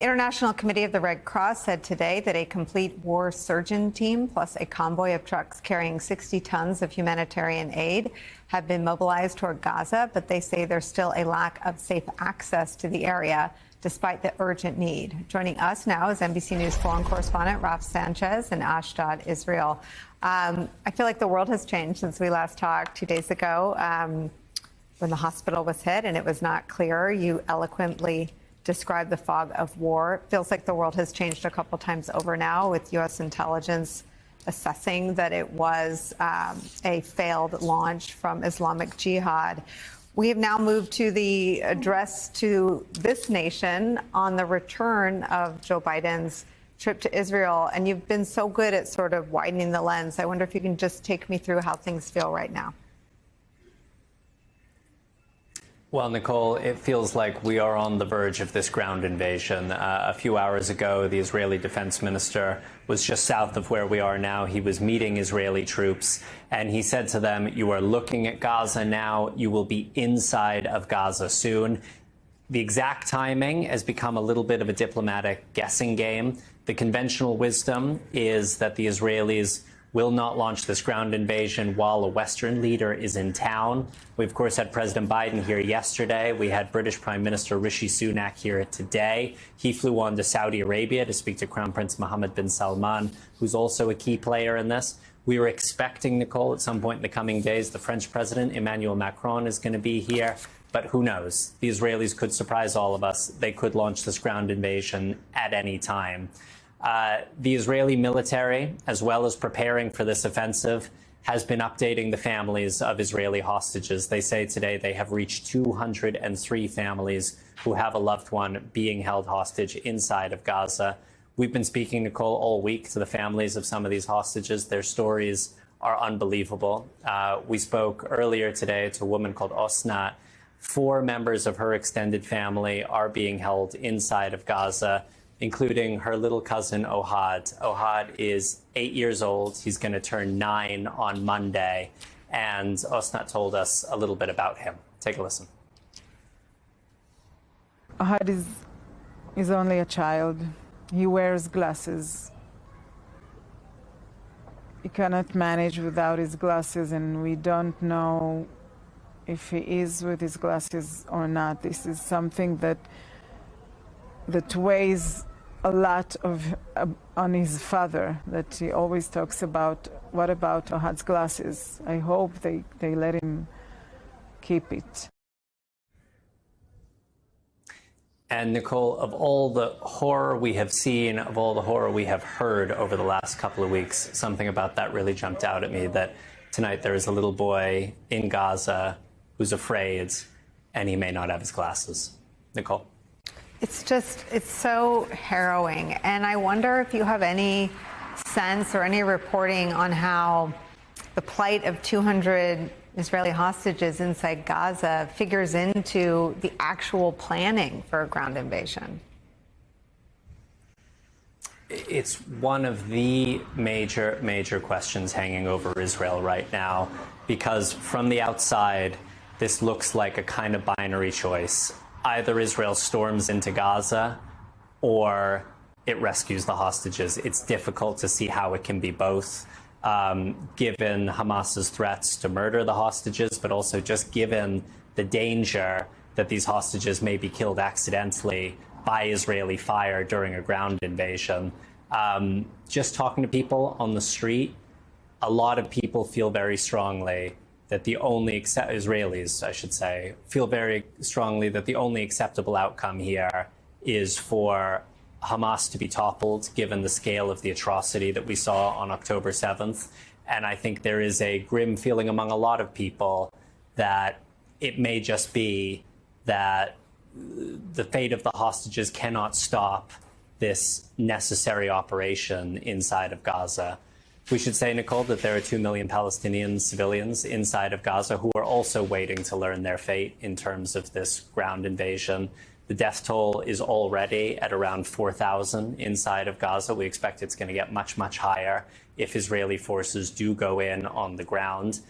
International Committee of the Red Cross said today that a complete war surgeon team plus a convoy of trucks carrying 60 tons of humanitarian aid have been mobilized toward Gaza, but they say there's still a lack of safe access to the area despite the urgent need. Joining us now is NBC News foreign correspondent Raf Sanchez in Ashdod, Israel. I feel like the world has changed since we last talked 2 days ago when the hospital was hit and it was not clear. You eloquently described the fog of war. It feels like the world has changed a couple times over now, with U.S. intelligence assessing that it was a failed launch from Islamic Jihad. We have now moved to the address to this nation on the return of Joe Biden's trip to Israel. And you've been so good at sort of widening the lens. I wonder if you can just take me through how things feel right now. Well, Nicole, it feels like we are on the verge of this ground invasion. A few hours ago, the Israeli defense minister was just south of where we are now. He was meeting Israeli troops, and he said to them, "You are looking at Gaza now. You will be inside of Gaza soon." The exact timing has become a little bit of a diplomatic guessing game. The conventional wisdom is that the Israelis will not launch this ground invasion while a Western leader is in town. We, of course, had President Biden here yesterday. We had British Prime Minister Rishi Sunak here today. He flew on to Saudi Arabia to speak to Crown Prince Mohammed bin Salman, who's also a key player in this. We were expecting, Nicole, at some point in the coming days, the French President Emmanuel Macron is going to be here. But who knows? The Israelis could surprise all of us. They could launch this ground invasion at any time. The Israeli military, as well as preparing for this offensive, has been updating the families of Israeli hostages. They say today they have reached 203 families who have a loved one being held hostage inside of Gaza. We've been speaking, Nicole, all week to the families of some of these hostages. Their stories are unbelievable. We spoke earlier today to a woman called Osnat. 4 members of her extended family are being held inside of Gaza, including her little cousin, Ohad. Ohad is 8 years old. He's going to turn 9 on Monday. And Osnat told us a little bit about him. Take a listen. Ohad is only a child. He wears glasses. He cannot manage without his glasses, and we don't know if he is with his glasses or not. This is something that weighs a lot on his father, that he always talks about. What about Ohad's glasses? I hope they let him keep it. And Nicole, of all the horror we have seen, of all the horror we have heard over the last couple of weeks, something about that really jumped out at me, that tonight there is a little boy in Gaza who's afraid, and he may not have his glasses. Nicole? It's so harrowing. And I wonder if you have any sense or any reporting on how the plight of 200 Israeli hostages inside Gaza figures into the actual planning for a ground invasion. It's one of the major questions hanging over Israel right now, because from the outside, this looks like a kind of binary choice. Either Israel storms into Gaza or it rescues the hostages. It's difficult to see how it can be both, given Hamas's threats to murder the hostages, but also just given the danger that these hostages may be killed accidentally by Israeli fire during a ground invasion. Just talking to people on the street, a lot of people feel very strongly that the only Israelis, I should say, feel very strongly that the only acceptable outcome here is for Hamas to be toppled, given the scale of the atrocity that we saw on October 7th. And I think there is a grim feeling among a lot of people that it may just be that the fate of the hostages cannot stop this necessary operation inside of Gaza. We should say, Nicole, that there are 2 million Palestinian civilians inside of Gaza who are also waiting to learn their fate in terms of this ground invasion. The death toll is already at around 4,000 inside of Gaza. We expect it's going to get much higher if Israeli forces do go in on the ground.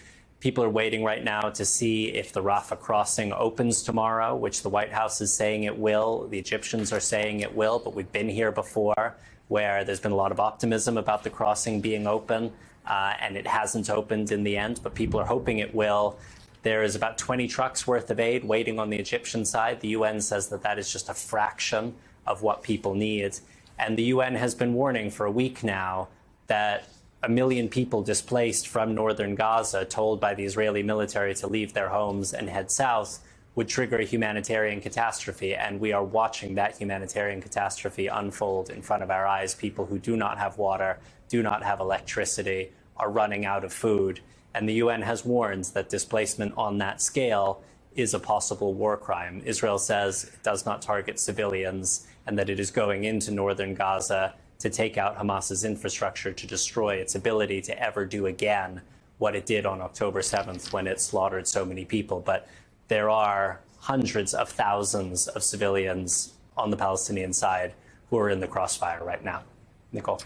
People are waiting right now to see if the Rafah crossing opens tomorrow, which the White House is saying it will. The Egyptians are saying it will, but we've been here before where there's been a lot of optimism about the crossing being open, and it hasn't opened in the end, but people are hoping it will. There is about 20 trucks worth of aid waiting on the Egyptian side. The UN says that that is just a fraction of what people need. And the UN has been warning for a week now that 1 million people displaced from northern Gaza, told by the Israeli military to leave their homes and head south, would trigger a humanitarian catastrophe. And we are watching that humanitarian catastrophe unfold in front of our eyes. People who do not have water, do not have electricity, are running out of food. And the UN has warned that displacement on that scale is a possible war crime. Israel says it does not target civilians and that it is going into northern Gaza to take out Hamas's infrastructure, to destroy its ability to ever do again what it did on October 7th when it slaughtered so many people. But there are hundreds of thousands of civilians on the Palestinian side who are in the crossfire right now. Nicole.